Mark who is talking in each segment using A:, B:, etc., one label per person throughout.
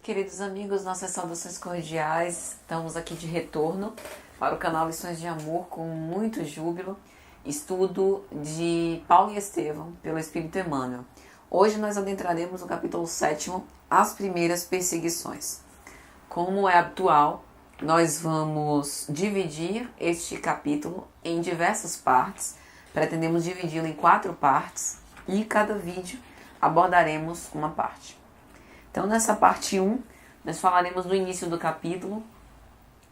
A: Queridos amigos, nossas saudações cordiais, estamos aqui de retorno para o canal Lições de Amor com muito júbilo, estudo de Paulo e Estevão pelo Espírito Emmanuel. Hoje nós adentraremos no capítulo 7º, as primeiras perseguições. Como é habitual, nós vamos dividir este capítulo em diversas partes, pretendemos dividi-lo em 4 partes e cada vídeo abordaremos uma parte. Então, nessa parte 1, nós falaremos do início do capítulo,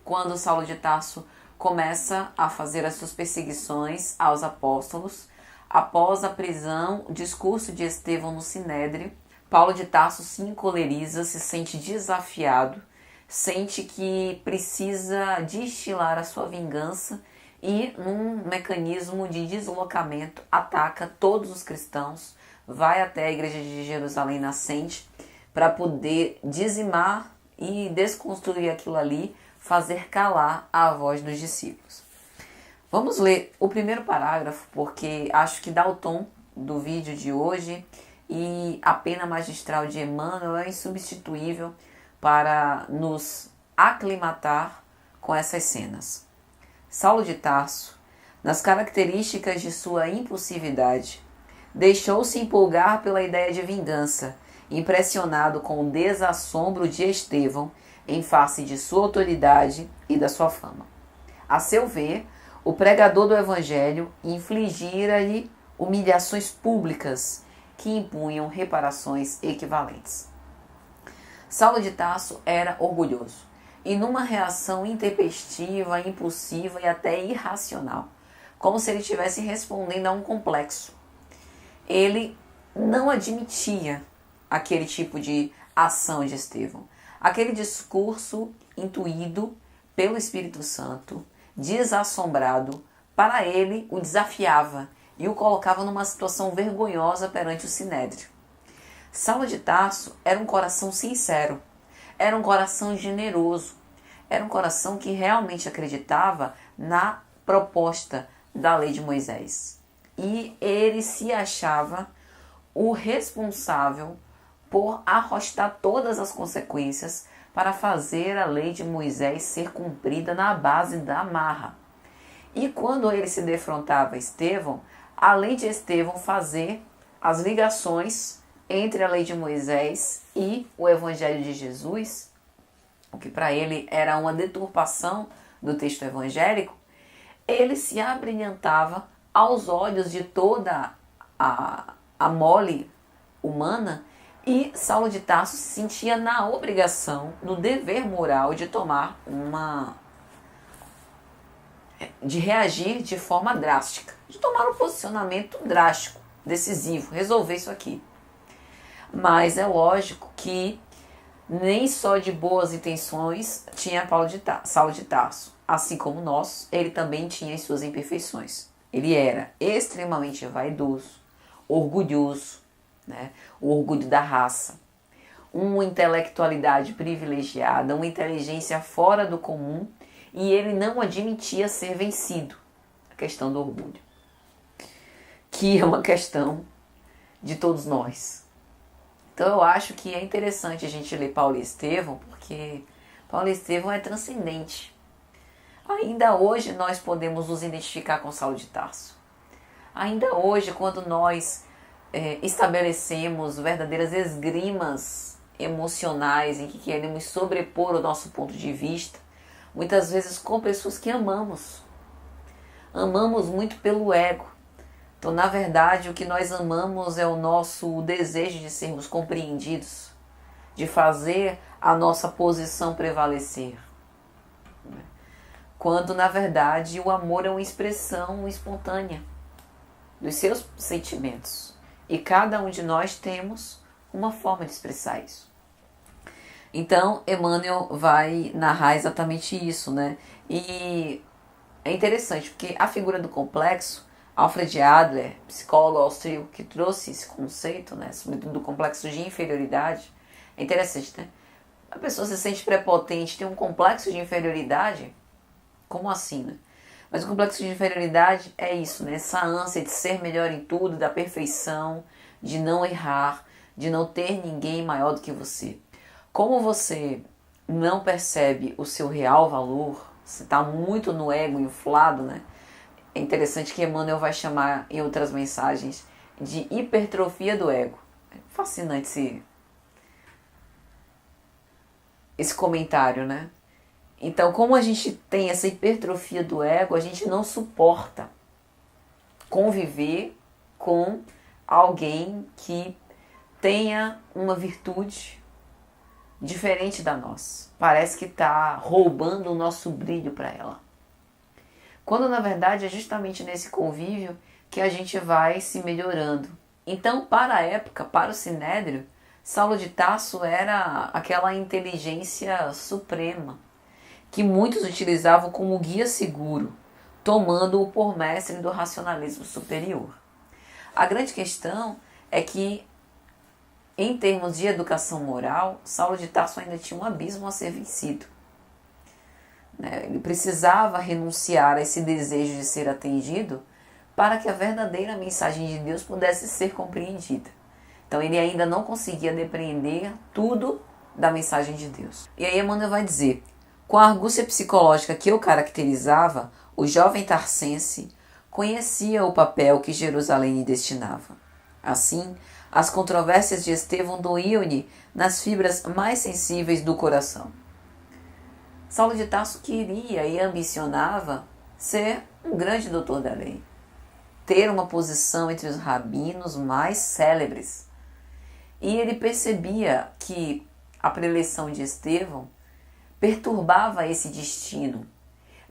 A: quando Saulo de Tarso começa a fazer as suas perseguições aos apóstolos. Após a prisão, o discurso de Estevão no Sinédrio, Paulo de Tarso se encoleriza, se sente desafiado, sente que precisa destilar a sua vingança e, num mecanismo de deslocamento, ataca todos os cristãos, vai até a igreja de Jerusalém nascente, para poder dizimar e desconstruir aquilo ali, fazer calar a voz dos discípulos. Vamos ler o primeiro parágrafo, porque acho que dá o tom do vídeo de hoje e a pena magistral de Emmanuel é insubstituível para nos aclimatar com essas cenas. Saulo de Tarso, nas características de sua impulsividade, deixou-se empolgar pela ideia de vingança, impressionado com o desassombro de Estevão em face de sua autoridade e da sua fama. A seu ver, o pregador do Evangelho infligira-lhe humilhações públicas que impunham reparações equivalentes. Saulo de Tarso era orgulhoso e numa reação intempestiva, impulsiva e até irracional, como se ele estivesse respondendo a um complexo. Ele não admitia aquele tipo de ação de Estevão. Aquele discurso intuído pelo Espírito Santo, desassombrado, para ele o desafiava e o colocava numa situação vergonhosa perante o Sinédrio. Saulo de Tarso era um coração sincero, era um coração generoso, era um coração que realmente acreditava na proposta da lei de Moisés. E ele se achava o responsável por arrostar todas as consequências para fazer a lei de Moisés ser cumprida na base da marra. E quando ele se defrontava a Estevão, além de Estevão fazer as ligações entre a lei de Moisés e o Evangelho de Jesus, o que para ele era uma deturpação do texto evangélico, ele se abrilhantava aos olhos de toda a mole humana. E Saulo de Tarso se sentia na obrigação, no dever moral de reagir de forma drástica, de tomar um posicionamento drástico, decisivo, resolver isso aqui. Mas é lógico que nem só de boas intenções tinha Saulo de Tarso. Assim como nós, ele também tinha as suas imperfeições. Ele era extremamente vaidoso, orgulhoso, o orgulho da raça, uma intelectualidade privilegiada, uma inteligência fora do comum, e ele não admitia ser vencido. A questão do orgulho, que é uma questão de todos nós. Então eu acho que é interessante a gente ler Paulo e Estevão, porque Paulo e Estevão é transcendente. Ainda hoje nós podemos nos identificar com Saulo de Tarso. Ainda hoje, quando nós estabelecemos verdadeiras esgrimas emocionais em que queremos sobrepor o nosso ponto de vista, muitas vezes com pessoas que amamos muito pelo ego. Então, na verdade, o que nós amamos é o nosso desejo de sermos compreendidos, de fazer a nossa posição prevalecer. Quando, na verdade, o amor é uma expressão espontânea dos seus sentimentos. E cada um de nós temos uma forma de expressar isso. Então, Emmanuel vai narrar exatamente isso, E é interessante, porque a figura do complexo, Alfred Adler, psicólogo austríaco que trouxe esse conceito, sobretudo do complexo de inferioridade, é interessante, A pessoa se sente prepotente, tem um complexo de inferioridade, como assim, Mas o complexo de inferioridade é isso, Essa ânsia de ser melhor em tudo, da perfeição, de não errar, de não ter ninguém maior do que você. Como você não percebe o seu real valor, você está muito no ego inflado, né? É interessante que Emmanuel vai chamar em outras mensagens de hipertrofia do ego. É fascinante esse comentário, né? Então, como a gente tem essa hipertrofia do ego, a gente não suporta conviver com alguém que tenha uma virtude diferente da nossa. Parece que está roubando o nosso brilho para ela. Quando na verdade é justamente nesse convívio que a gente vai se melhorando. Então, para a época, para o Sinédrio, Saulo de Tarso era aquela inteligência suprema que muitos utilizavam como guia seguro, tomando-o por mestre do racionalismo superior. A grande questão é que, em termos de educação moral, Saulo de Tarso ainda tinha um abismo a ser vencido. Ele precisava renunciar a esse desejo de ser atendido para que a verdadeira mensagem de Deus pudesse ser compreendida. Então ele ainda não conseguia depreender tudo da mensagem de Deus. E aí Emmanuel vai dizer: com a argúcia psicológica que o caracterizava, o jovem tarsense conhecia o papel que Jerusalém lhe destinava. Assim, as controvérsias de Estevão doíam-lhe nas fibras mais sensíveis do coração. Saulo de Tarso queria e ambicionava ser um grande doutor da lei, ter uma posição entre os rabinos mais célebres. E ele percebia que a preleição de Estevão perturbava esse destino.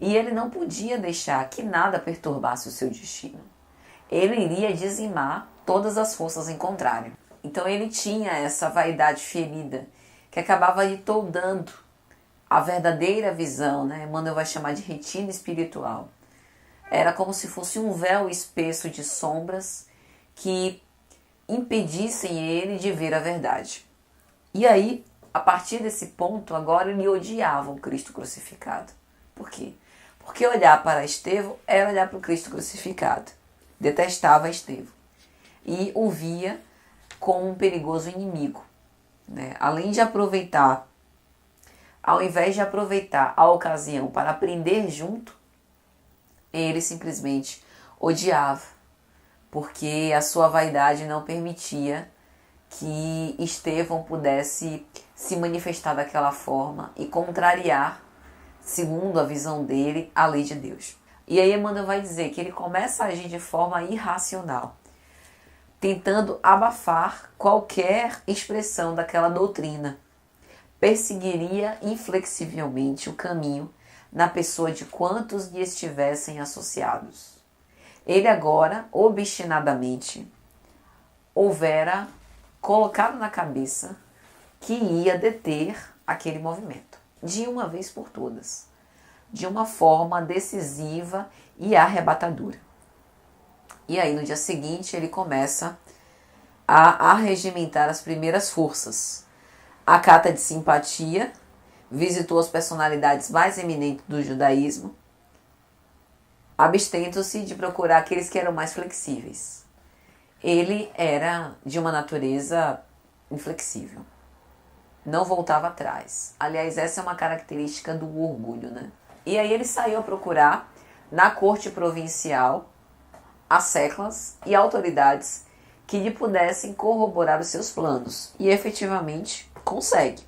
A: E ele não podia deixar que nada perturbasse o seu destino. Ele iria dizimar todas as forças em contrário. Então ele tinha essa vaidade ferida que acabava lhe toldando a verdadeira visão, né? Emmanuel vai chamar de retina espiritual. Era como se fosse um véu espesso de sombras que impedissem ele de ver a verdade. E aí, a partir desse ponto, agora ele odiava o Cristo crucificado. Por quê? Porque olhar para Estevão era olhar para o Cristo crucificado. Detestava Estevão. E o via como um perigoso inimigo, né? Além de aproveitar, ao invés de aproveitar a ocasião para aprender junto, ele simplesmente odiava, porque a sua vaidade não permitia que Estevão pudesse se manifestar daquela forma e contrariar, segundo a visão dele, a lei de Deus. E aí Emmanuel vai dizer que ele começa a agir de forma irracional, tentando abafar qualquer expressão daquela doutrina. Perseguiria inflexivelmente o caminho na pessoa de quantos lhe estivessem associados. Ele agora, obstinadamente, houvera colocado na cabeça que ia deter aquele movimento, de uma vez por todas, de uma forma decisiva e arrebatadora. E aí, no dia seguinte, ele começa a arregimentar as primeiras forças. A carta de simpatia, visitou as personalidades mais eminentes do judaísmo, abstendo-se de procurar aqueles que eram mais flexíveis. Ele era de uma natureza inflexível, não voltava atrás. Aliás, essa é uma característica do orgulho, né? E aí ele saiu a procurar na corte provincial as séculas e autoridades que lhe pudessem corroborar os seus planos. E efetivamente consegue.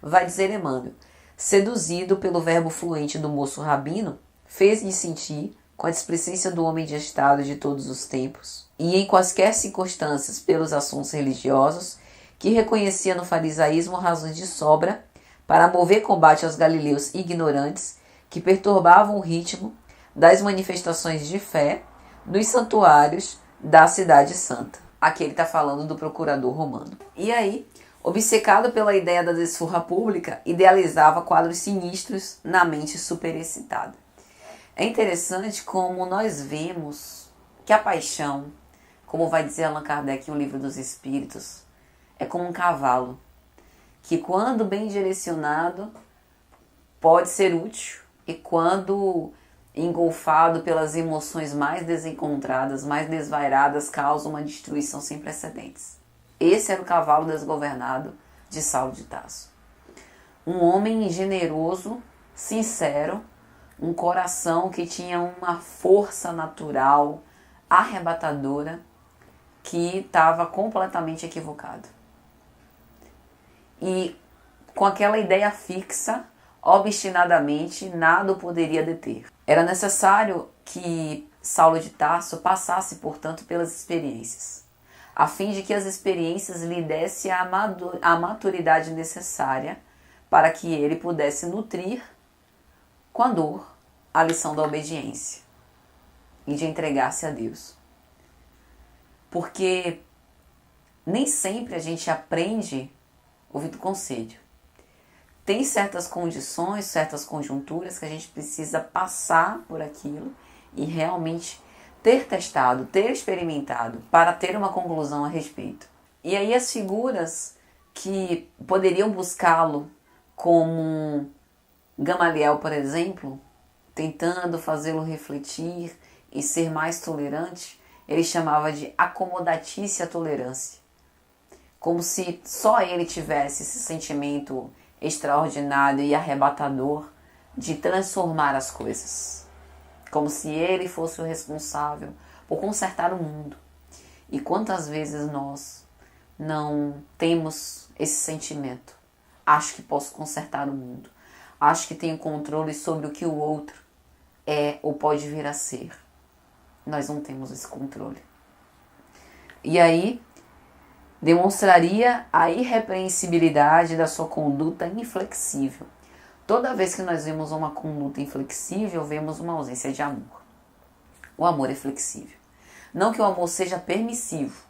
A: Vai dizer Emmanuel: seduzido pelo verbo fluente do moço rabino, fez-lhe sentir, com a displicência do homem de estado de todos os tempos, e em quaisquer circunstâncias pelos assuntos religiosos, que reconhecia no farisaísmo razões de sobra para mover combate aos galileus ignorantes que perturbavam o ritmo das manifestações de fé nos santuários da cidade santa. Aqui ele está falando do procurador romano. E aí, obcecado pela ideia da desforra pública, idealizava quadros sinistros na mente superexcitada. É interessante como nós vemos que a paixão, como vai dizer Allan Kardec em O Livro dos Espíritos, é como um cavalo, que quando bem direcionado pode ser útil e quando engolfado pelas emoções mais desencontradas, mais desvairadas, causa uma destruição sem precedentes. Esse era o cavalo desgovernado de Saulo de Tarso. Um homem generoso, sincero, um coração que tinha uma força natural arrebatadora, que estava completamente equivocado. E com aquela ideia fixa, obstinadamente, nada o poderia deter. Era necessário que Saulo de Tarso passasse, portanto, pelas experiências, a fim de que as experiências lhe dessem a maturidade necessária para que ele pudesse nutrir, com a dor, a lição da obediência e de entregar-se a Deus. Porque nem sempre a gente aprende ouvindo conselho. Tem certas condições, certas conjunturas que a gente precisa passar por aquilo e realmente ter testado, ter experimentado para ter uma conclusão a respeito. E aí as figuras que poderiam buscá-lo, como Gamaliel, por exemplo, tentando fazê-lo refletir e ser mais tolerante, ele chamava de acomodatícia tolerância. Como se só ele tivesse esse sentimento extraordinário e arrebatador de transformar as coisas. Como se ele fosse o responsável por consertar o mundo. E quantas vezes nós não temos esse sentimento? Acho que posso consertar o mundo. Acho que tenho controle sobre o que o outro é ou pode vir a ser. Nós não temos esse controle. E aí demonstraria a irrepreensibilidade da sua conduta inflexível. Toda vez que nós vemos uma conduta inflexível, vemos uma ausência de amor. O amor é flexível. Não que o amor seja permissivo,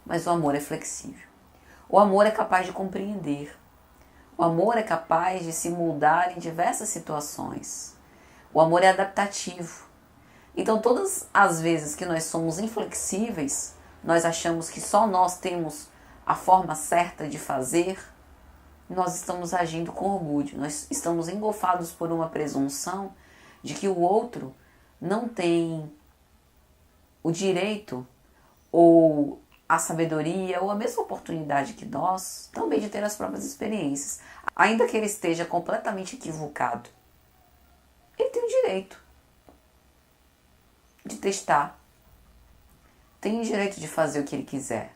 A: mas o amor é flexível. O amor é capaz de compreender. O amor é capaz de se moldar em diversas situações. O amor é adaptativo. Então, todas as vezes que nós somos inflexíveis, nós achamos que só nós temos a forma certa de fazer, nós estamos agindo com orgulho, nós estamos engolfados por uma presunção de que o outro não tem o direito ou a sabedoria ou a mesma oportunidade que nós também de ter as próprias experiências. Ainda que ele esteja completamente equivocado, ele tem o direito de testar, tem o direito de fazer o que ele quiser.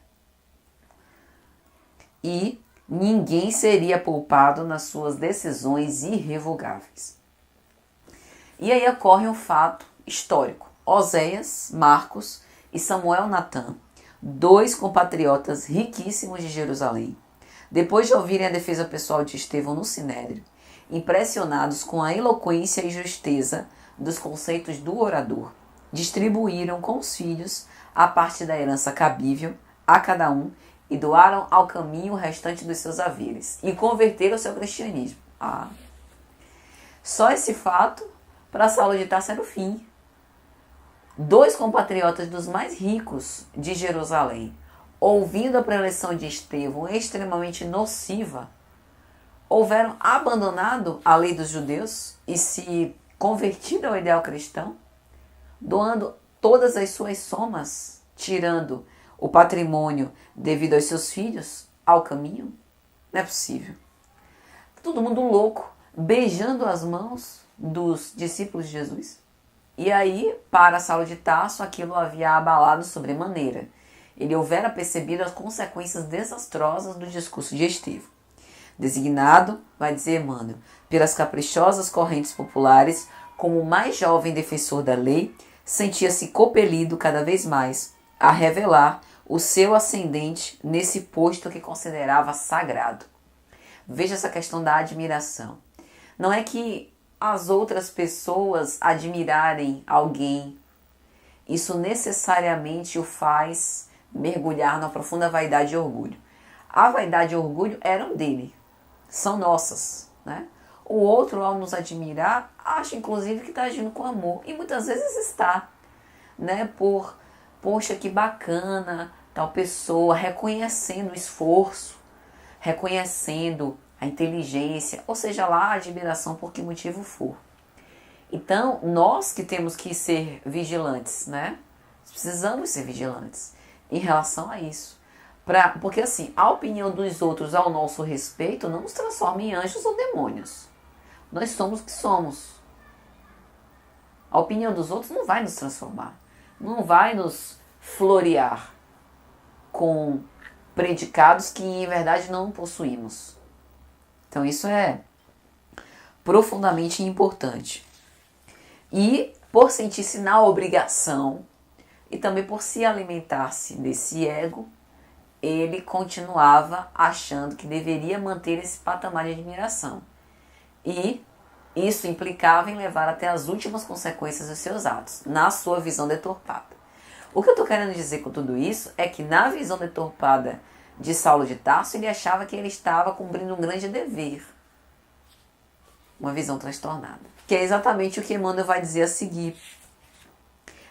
A: E ninguém seria poupado nas suas decisões irrevogáveis. E aí ocorre um fato histórico. Oséias, Marcos e Samuel Natan, dois compatriotas riquíssimos de Jerusalém, depois de ouvirem a defesa pessoal de Estevão no Sinédrio, impressionados com a eloquência e justeza dos conceitos do orador, distribuíram com os filhos a parte da herança cabível a cada um e doaram ao caminho o restante dos seus haveres e converteram-se ao cristianismo. Só esse fato para Saulo de Tarso era o fim. Dois compatriotas dos mais ricos de Jerusalém, ouvindo a preleção de Estevão extremamente nociva, houveram abandonado a lei dos judeus e se convertido ao ideal cristão, doando todas as suas somas, tirando o patrimônio devido aos seus filhos ao caminho? Não é possível. Todo mundo louco, beijando as mãos dos discípulos de Jesus. E aí, para Saulo de Tarso, aquilo havia abalado sobremaneira. Ele houvera percebido as consequências desastrosas do discurso de Estevão. Designado, vai dizer Emmanuel, pelas caprichosas correntes populares, como o mais jovem defensor da lei, sentia-se compelido cada vez mais a revelar o seu ascendente nesse posto que considerava sagrado. Veja essa questão da admiração. Não é que as outras pessoas admirarem alguém, isso necessariamente o faz mergulhar na profunda vaidade e orgulho. A vaidade e o orgulho eram dele, são nossas, né? O outro, ao nos admirar, acha inclusive que está agindo com amor. E muitas vezes está, né? Poxa, que bacana, tal pessoa, reconhecendo o esforço, reconhecendo a inteligência, ou seja lá, a admiração por que motivo for. Então, nós que temos que ser vigilantes, né? Precisamos ser vigilantes em relação a isso, Porque assim, a opinião dos outros ao nosso respeito não nos transforma em anjos ou demônios. Nós somos o que somos. A opinião dos outros não vai nos transformar. Não vai nos florear com predicados que em verdade não possuímos. Então isso é profundamente importante. E por sentir-se na obrigação e também por se alimentar-se desse ego, ele continuava achando que deveria manter esse patamar de admiração. E isso implicava em levar até as últimas consequências dos seus atos, na sua visão deturpada. O que eu estou querendo dizer com tudo isso é que na visão deturpada de Saulo de Tarso, ele achava que ele estava cumprindo um grande dever. Uma visão transtornada. Que é exatamente o que Emmanuel vai dizer a seguir.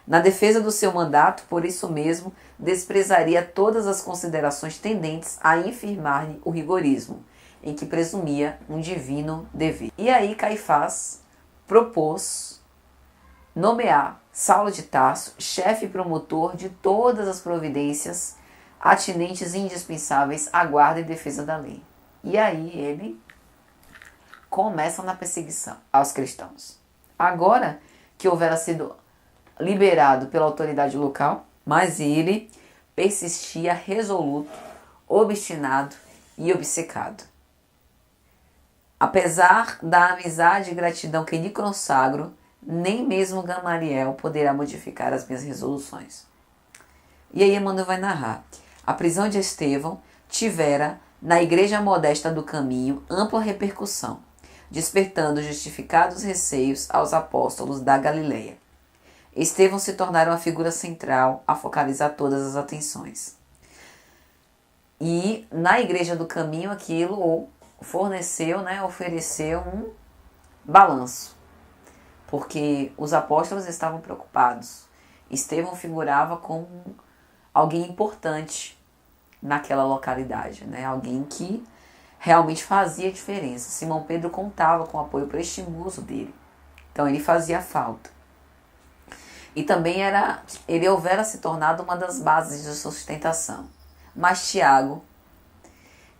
A: Na defesa do seu mandato, por isso mesmo, desprezaria todas as considerações tendentes a infirmar-lhe o rigorismo, em que presumia um divino dever. E aí Caifás propôs nomear Saulo de Tarso chefe e promotor de todas as providências atinentes e indispensáveis à guarda e defesa da lei. E aí ele começa na perseguição aos cristãos. Agora que houvera sido liberado pela autoridade local, mas ele persistia resoluto, obstinado e obcecado. Apesar da amizade e gratidão que lhe consagro, nem mesmo Gamaliel poderá modificar as minhas resoluções. E aí Emmanuel vai narrar. A prisão de Estevão tivera, na igreja modesta do caminho, ampla repercussão, despertando justificados receios aos apóstolos da Galileia. Estevão se tornara uma figura central a focalizar todas as atenções. E na igreja do caminho aquilo ofereceu um balanço, porque os apóstolos estavam preocupados. Estevão figurava como alguém importante naquela localidade, alguém que realmente fazia diferença. Simão Pedro contava com o apoio prestimoso dele, então ele fazia falta. E também ele houvera se tornado uma das bases de sustentação. Mas Tiago,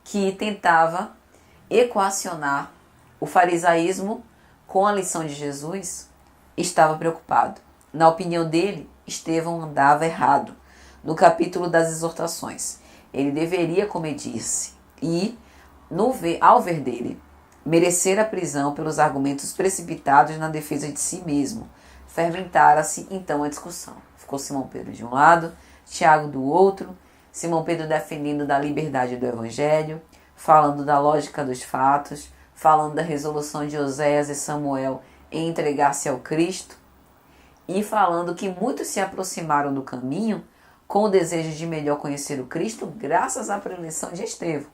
A: que tentava equacionar o farisaísmo com a lição de Jesus, estava preocupado. Na opinião dele, Estevão andava errado. No capítulo das exortações, ele deveria comedir-se e, ao ver dele, merecer a prisão pelos argumentos precipitados na defesa de si mesmo. Fermentara-se então a discussão. Ficou Simão Pedro de um lado, Tiago do outro, Simão Pedro defendendo da liberdade do Evangelho, falando da lógica dos fatos, falando da resolução de Oséias e Samuel em entregar-se ao Cristo, e falando que muitos se aproximaram do caminho com o desejo de melhor conhecer o Cristo graças à preleção de Estevão.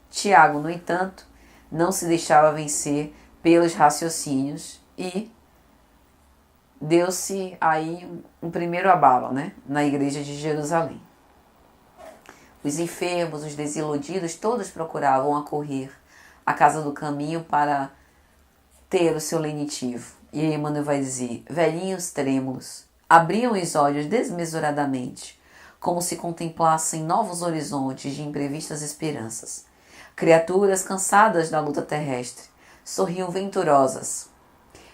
A: Tiago, no entanto, não se deixava vencer pelos raciocínios e deu-se aí um primeiro abalo, na igreja de Jerusalém. Os enfermos, os desiludidos, todos procuravam acorrer à casa do caminho para ter o seu lenitivo. E aí Emmanuel vai dizer, velhinhos trêmulos, abriam os olhos desmesuradamente, como se contemplassem novos horizontes de imprevistas esperanças. Criaturas cansadas da luta terrestre, sorriam venturosas,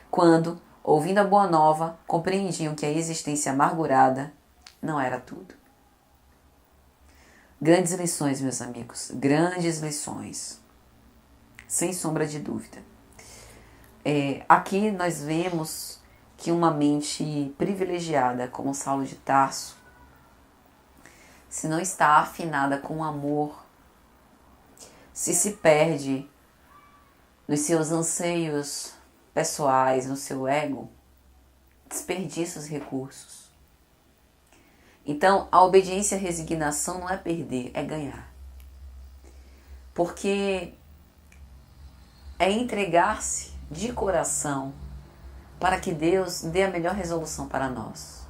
A: quando, ouvindo a boa nova, compreendiam que a existência amargurada não era tudo. Grandes lições, meus amigos, grandes lições, sem sombra de dúvida. Aqui nós vemos que uma mente privilegiada como Saulo de Tarso, se não está afinada com amor, se perde nos seus anseios pessoais, no seu ego, desperdiça os recursos. Então, a obediência e a resignação não é perder, é ganhar. Porque é entregar-se de coração para que Deus dê a melhor resolução para nós.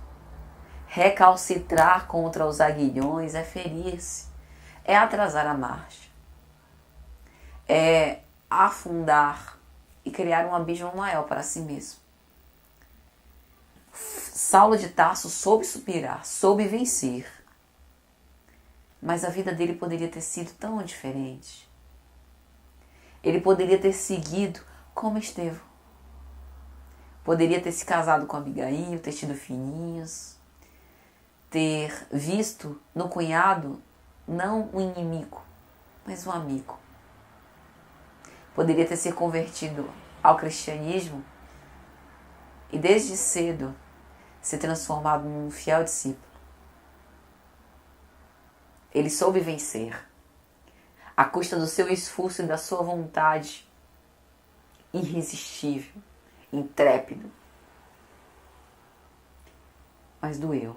A: Recalcitrar contra os aguilhões é ferir-se, é atrasar a marcha, é afundar e criar um abismo maior para si mesmo. Saulo de Tarso soube superar, soube vencer. Mas a vida dele poderia ter sido tão diferente. Ele poderia ter seguido como Estevão. Poderia ter se casado com Abigail, ter tido filhinhos, ter visto no cunhado não um inimigo, mas um amigo. Poderia ter se convertido ao cristianismo e desde cedo se transformado num fiel discípulo. Ele soube vencer, à custa do seu esforço e da sua vontade irresistível, intrépido. Mas doeu.